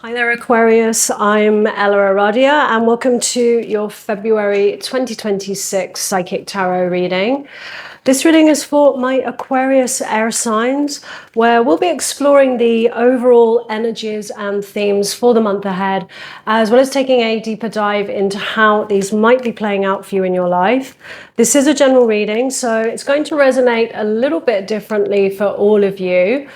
Hi there, Aquarius. I'm EllaAradia, and welcome to your February 2026 Psychic Tarot reading. This reading is for my Aquarius air signs, where we'll be exploring the overall energies and themes for the month ahead, as well as taking a deeper dive into how these might be playing out for you in your life. This is a general reading, so it's going to resonate a little bit differently for all of you.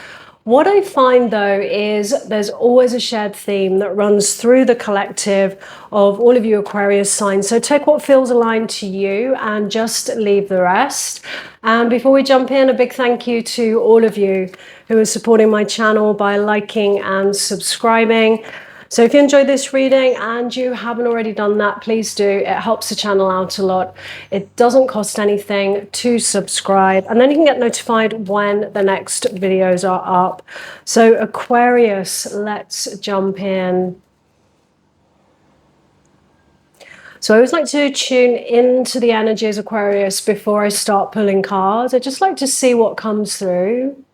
What I find though is there's always a shared theme that runs through the collective of all of you Aquarius signs. So take what feels aligned to you and just leave the rest. And before we jump in, a big thank you to all of you who are supporting my channel by liking and subscribing. So if you enjoyed this reading and you haven't already done that, please do. It helps the channel out a lot. It doesn't cost anything to subscribe, and then you can get notified when the next videos are up. So Aquarius, let's jump in. So I always like to tune into the energies, Aquarius, before I start pulling cards. I just like to see what comes through.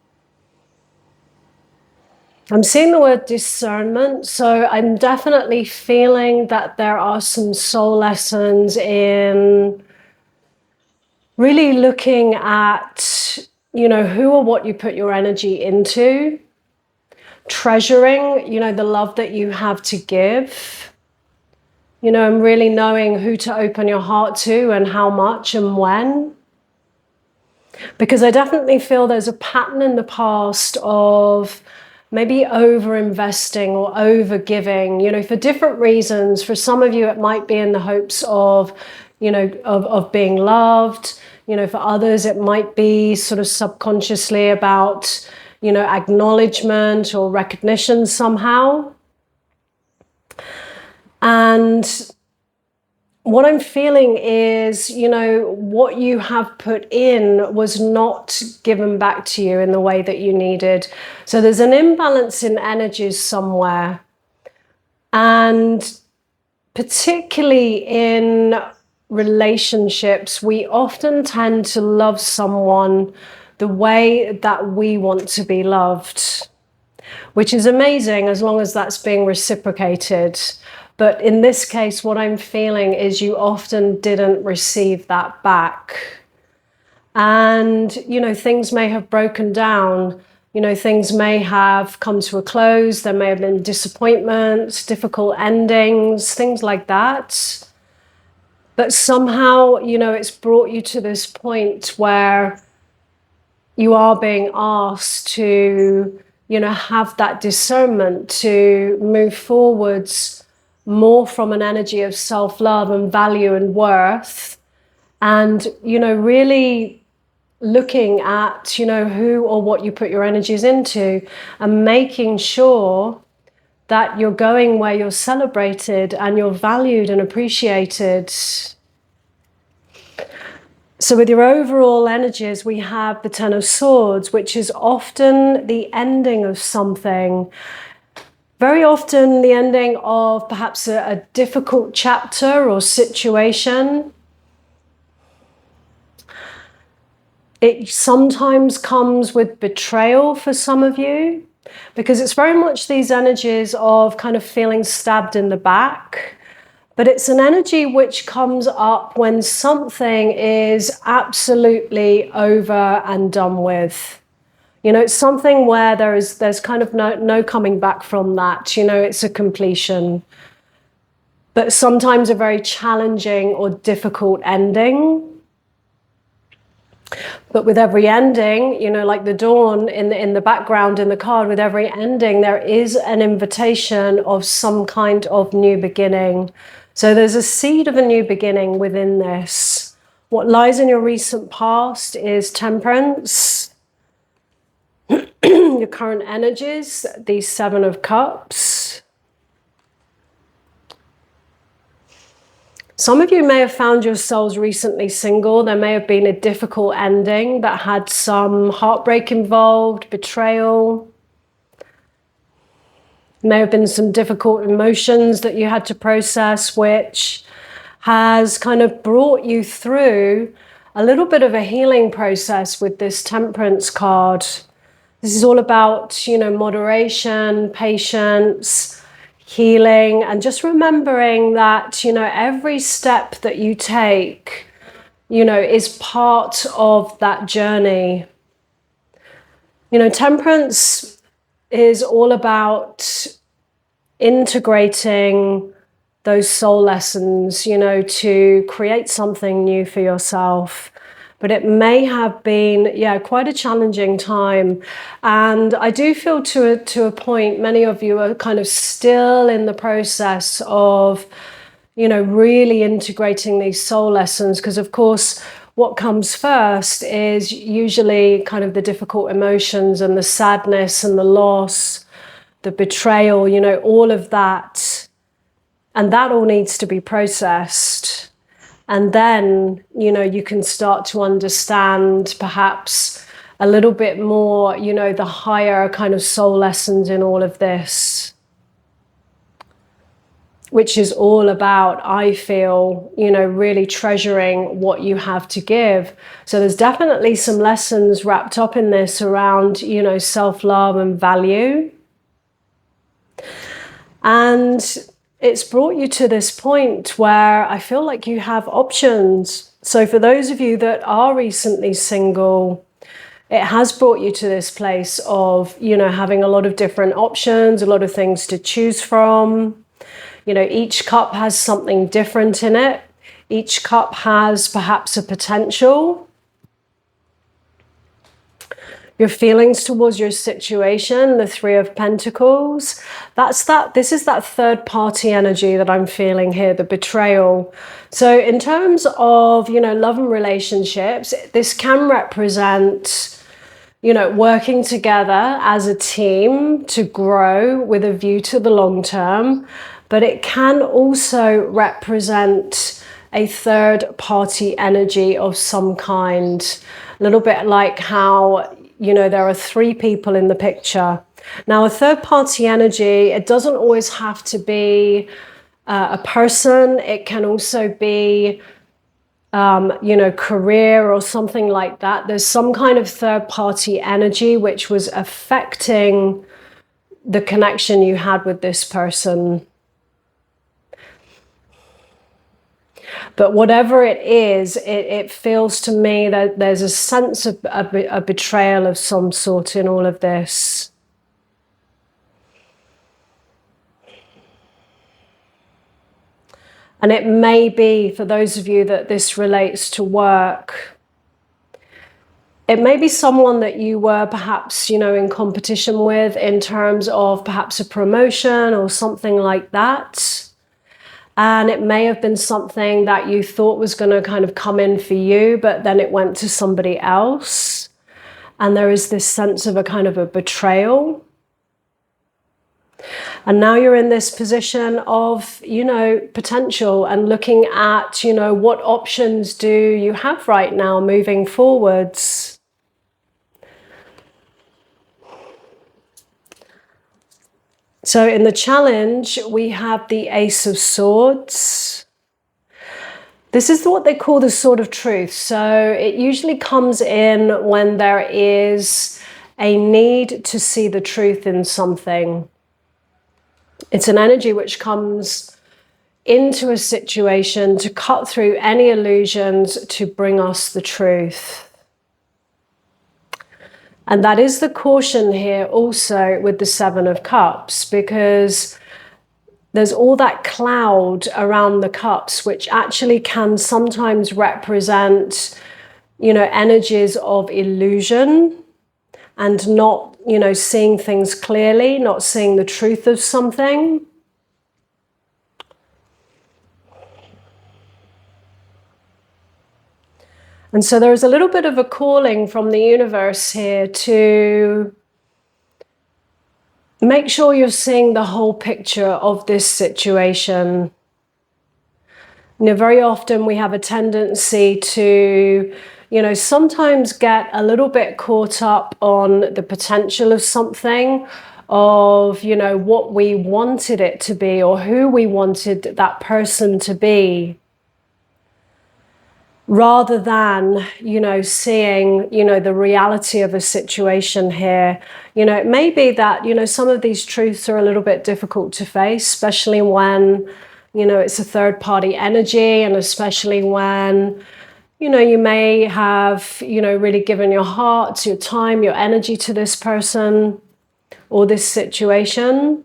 I'm seeing the word discernment, so I'm definitely feeling that there are some soul lessons in really looking at, who or what you put your energy into, treasuring, the love that you have to give, and really knowing who to open your heart to and how much and when. Because I definitely feel there's a pattern in the past of maybe over-investing or over-giving, for different reasons. For some of you, it might be in the hopes of, of being loved. For others, it might be sort of subconsciously about, acknowledgement or recognition somehow. And what I'm feeling is, what you have put in was not given back to you in the way that you needed. So there's an imbalance in energies somewhere. And particularly in relationships, we often tend to love someone the way that we want to be loved, which is amazing as long as that's being reciprocated. But in this case, what I'm feeling is you often didn't receive that back. And, things may have broken down. Things may have come to a close. There may have been disappointments, difficult endings, things like that. But somehow, it's brought you to this point where you are being asked to, have that discernment to move forwards more from an energy of self-love and value and worth, and really looking at who or what you put your energies into, and making sure that you're going where you're celebrated and you're valued and appreciated. So with your overall energies, we have the Ten of Swords, which is often the ending of something. Very often the ending of perhaps a difficult chapter or situation. It sometimes comes with betrayal for some of you, because it's very much these energies of kind of feeling stabbed in the back. But it's an energy which comes up when something is absolutely over and done with. It's something where there's kind of no coming back from that. It's a completion. But sometimes a very challenging or difficult ending. But with every ending, like the dawn in the background in the card, with every ending, there is an invitation of some kind of new beginning. So there's a seed of a new beginning within this. What lies in your recent past is Temperance. Your current energies, the Seven of Cups. Some of you may have found yourselves recently single. There may have been a difficult ending that had some heartbreak involved, betrayal. There may have been some difficult emotions that you had to process, which has kind of brought you through a little bit of a healing process with this Temperance card. This is all about, moderation, patience, healing, and just remembering that, you know, every step that you take, you know, is part of that journey. You know, temperance is all about integrating those soul lessons, you know, to create something new for yourself. But it may have been, yeah, quite a challenging time. And I do feel to a point, many of you are kind of still in the process of, you know, really integrating these soul lessons. Because of course, what comes first is usually kind of the difficult emotions and the sadness and the loss, the betrayal, you know, all of that. And that all needs to be processed. And then, you know, you can start to understand perhaps a little bit more, you know, the higher kind of soul lessons in all of this, which is all about, I feel, you know, really treasuring what you have to give. So there's definitely some lessons wrapped up in this around, you know, self-love and value. And it's brought you to this point where I feel like you have options. So for those of you that are recently single, it has brought you to this place of, you know, having a lot of different options, a lot of things to choose from. You know, each cup has something different in it. Each cup has perhaps a potential. Your feelings towards your situation, the Three of Pentacles, this is that third party energy that I'm feeling here, the betrayal. So in terms of, you know, love and relationships, this can represent, you know, working together as a team to grow with a view to the long term, but it can also represent a third party energy of some kind, a little bit like how, you know, there are three people in the picture. Now, a third party energy, it doesn't always have to be a person. It can also be, you know, career or something like that. There's some kind of third party energy which was affecting the connection you had with this person. But whatever it is, it feels to me that there's a sense of a betrayal of some sort in all of this. And it may be, for those of you that this relates to work, it may be someone that you were perhaps, you know, in competition with in terms of perhaps a promotion or something like that. And it may have been something that you thought was going to kind of come in for you, but then it went to somebody else. And there is this sense of a kind of a betrayal. And now you're in this position of, you know, potential and looking at, you know, what options do you have right now moving forwards? So in the challenge, we have the Ace of Swords. This is what they call the Sword of Truth. So it usually comes in when there is a need to see the truth in something. It's an energy which comes into a situation to cut through any illusions, to bring us the truth. And that is the caution here also with the Seven of Cups, because there's all that cloud around the cups, which actually can sometimes represent, you know, energies of illusion and not, you know, seeing things clearly, not seeing the truth of something. And so there is a little bit of a calling from the universe here to make sure you're seeing the whole picture of this situation. You know, very often we have a tendency to, you know, sometimes get a little bit caught up on the potential of something, of, you know, what we wanted it to be or who we wanted that person to be. rather than, seeing, the reality of a situation here. It may be that, some of these truths are a little bit difficult to face, especially when, it's a third party energy, and especially when, you may have, really given your heart, your time, your energy to this person or this situation.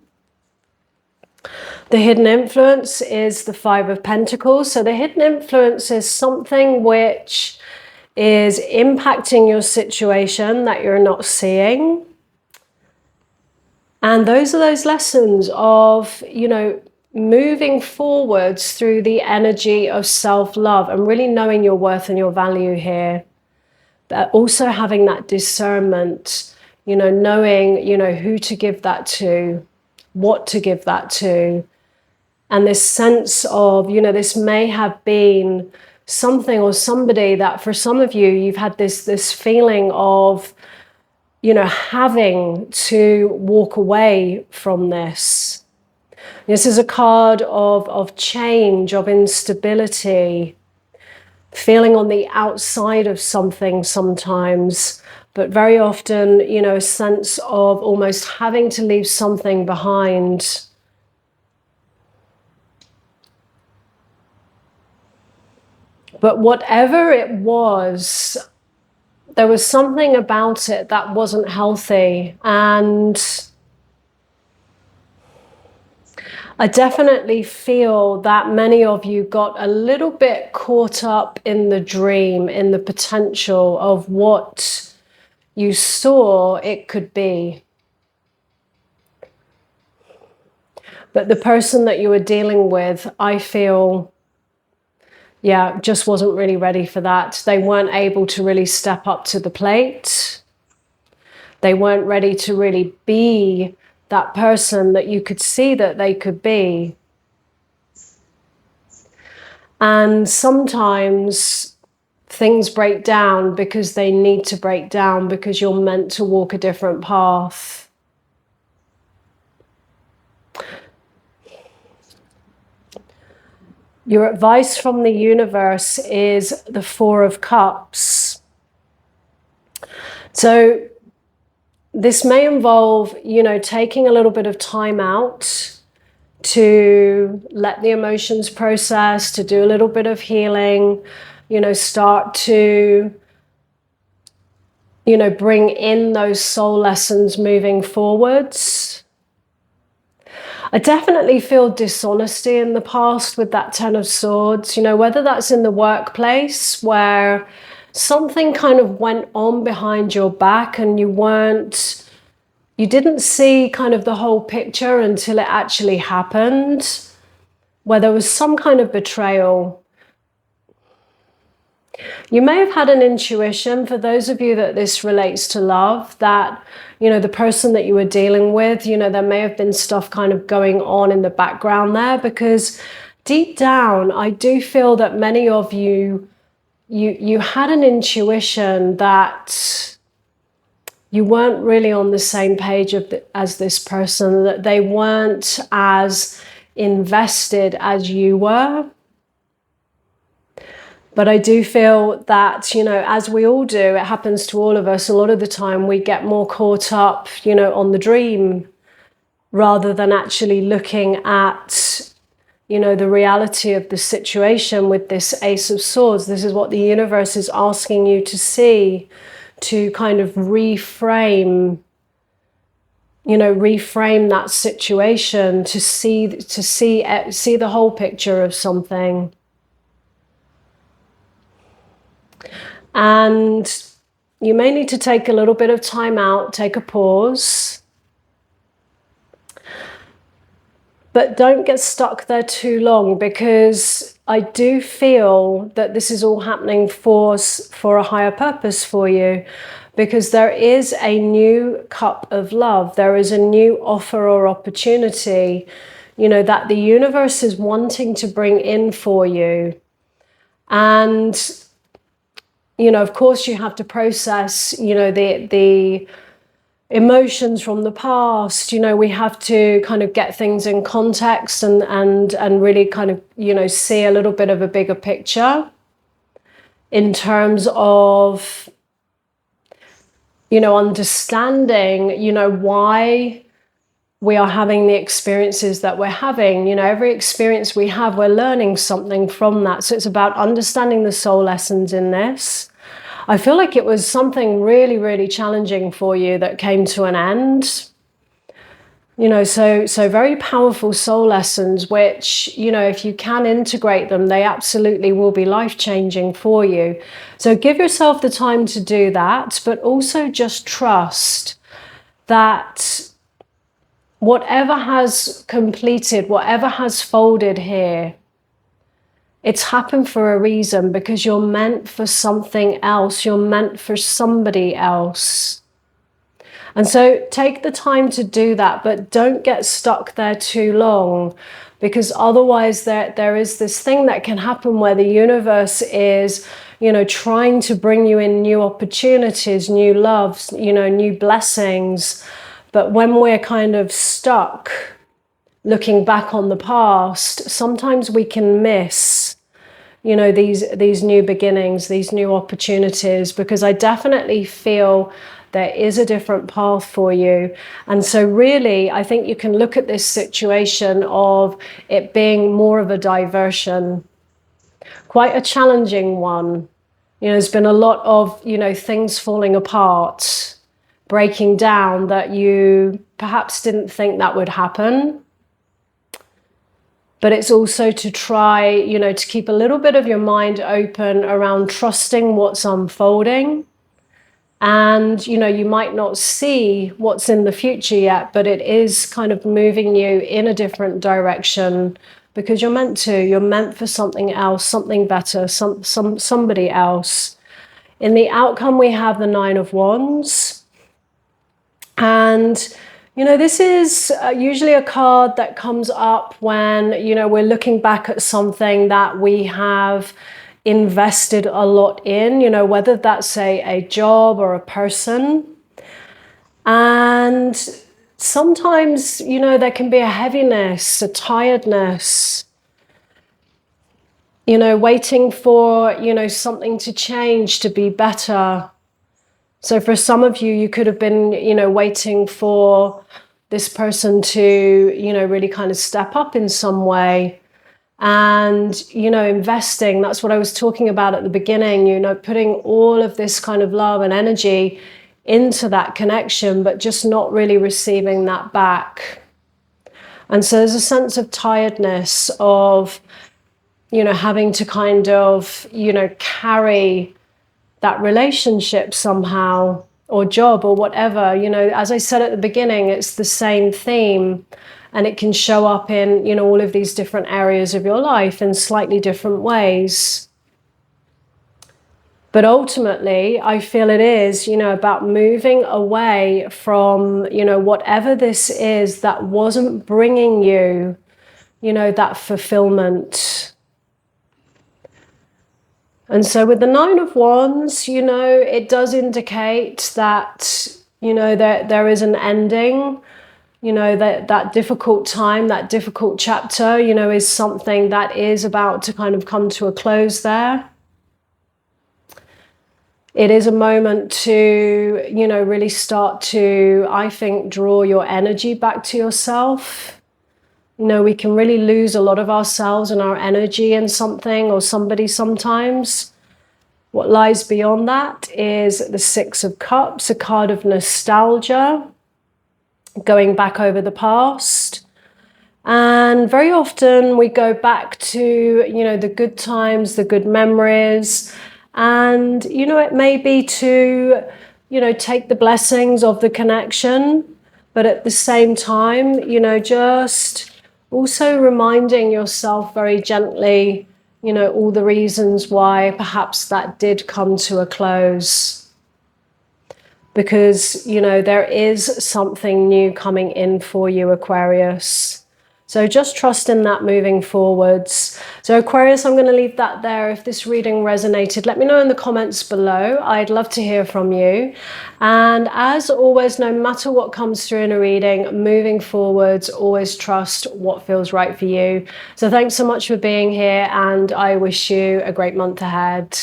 The hidden influence is the Five of Pentacles. So the hidden influence is something which is impacting your situation that you're not seeing. And those are those lessons of, moving forwards through the energy of self-love and really knowing your worth and your value here. But also having that discernment, knowing, who to give that to, what to give that to. And this sense of, this may have been something or somebody that for some of you, you've had this feeling of, having to walk away from this. This is a card of change, of instability, feeling on the outside of something sometimes, but very often, a sense of almost having to leave something behind. But whatever it was, there was something about it that wasn't healthy. And I definitely feel that many of you got a little bit caught up in the dream, in the potential of what you saw it could be. But the person that you were dealing with, I feel, just wasn't really ready for that. They weren't able to really step up to the plate. They weren't ready to really be that person that you could see that they could be. And sometimes things break down because they need to break down, because you're meant to walk a different path. Your advice from the universe is the Four of Cups. So this may involve, taking a little bit of time out to let the emotions process, to do a little bit of healing, start to, bring in those soul lessons moving forwards. I definitely feel dishonesty in the past with that Ten of Swords, whether that's in the workplace where something kind of went on behind your back and you didn't see kind of the whole picture until it actually happened, where there was some kind of betrayal. You may have had an intuition, for those of you that this relates to love, that, the person that you were dealing with, there may have been stuff kind of going on in the background there, because deep down, I do feel that many of you, you had an intuition that you weren't really on the same page as this person, that they weren't as invested as you were. But I do feel that, as we all do, it happens to all of us, a lot of the time we get more caught up, on the dream rather than actually looking at, the reality of the situation with this Ace of Swords. This is what the universe is asking you to see, to kind of reframe, reframe that situation, to see the whole picture of something. And you may need to take a little bit of time out, take a pause. But don't get stuck there too long, because I do feel that this is all happening for a higher purpose for you, because there is a new cup of love. There is a new offer or opportunity, that the universe is wanting to bring in for you. And of course, you have to process, the emotions from the past. We have to kind of get things in context and really kind of, see a little bit of a bigger picture. in terms of, understanding, why we are having the experiences that we're having. Every experience we have, we're learning something from that. So it's about understanding the soul lessons in this. I feel like it was something really, really challenging for you that came to an end. So very powerful soul lessons, which, if you can integrate them, they absolutely will be life-changing for you. So give yourself the time to do that, but also just trust that whatever has completed, whatever has folded here, it's happened for a reason, because you're meant for something else. You're meant for somebody else. And so take the time to do that, but don't get stuck there too long, because otherwise there is this thing that can happen where the universe is, trying to bring you in new opportunities, new loves, new blessings. But when we're kind of stuck looking back on the past, sometimes we can miss, these new beginnings, these new opportunities, because I definitely feel there is a different path for you. And so really, I think you can look at this situation of it being more of a diversion, quite a challenging one. There's been a lot of, things falling apart, breaking down, that you perhaps didn't think that would happen. But it's also to try, to keep a little bit of your mind open around trusting what's unfolding. And, you might not see what's in the future yet, but it is kind of moving you in a different direction, because you're meant to. You're meant for something else, something better, somebody else. In the outcome, we have the Nine of Wands. And, this is usually a card that comes up when, we're looking back at something that we have invested a lot in, whether that's a job or a person. And sometimes, there can be a heaviness, a tiredness, waiting for, something to change, to be better. So for some of you, you could have been, waiting for this person to, really kind of step up in some way. And, investing, that's what I was talking about at the beginning, putting all of this kind of love and energy into that connection, but just not really receiving that back. And so there's a sense of tiredness of, having to kind of, carry that relationship somehow, or job, or whatever. As I said at the beginning, it's the same theme. And it can show up in, all of these different areas of your life in slightly different ways. But ultimately, I feel it is, about moving away from, whatever this is that wasn't bringing you, that fulfillment. And so with the Nine of Wands, it does indicate that, there is an ending. That difficult time, that difficult chapter, is something that is about to kind of come to a close there. It is a moment to, really start to, I think, draw your energy back to yourself. We can really lose a lot of ourselves and our energy in something or somebody sometimes. What lies beyond that is the Six of Cups, a card of nostalgia, going back over the past. And very often we go back to, the good times, the good memories. And, it may be to, take the blessings of the connection, but at the same time, just also reminding yourself very gently, all the reasons why perhaps that did come to a close. Because, there is something new coming in for you, Aquarius. So just trust in that moving forwards. So Aquarius, I'm going to leave that there. If this reading resonated, let me know in the comments below. I'd love to hear from you. And as always, no matter what comes through in a reading, moving forwards, always trust what feels right for you. So thanks so much for being here, and I wish you a great month ahead.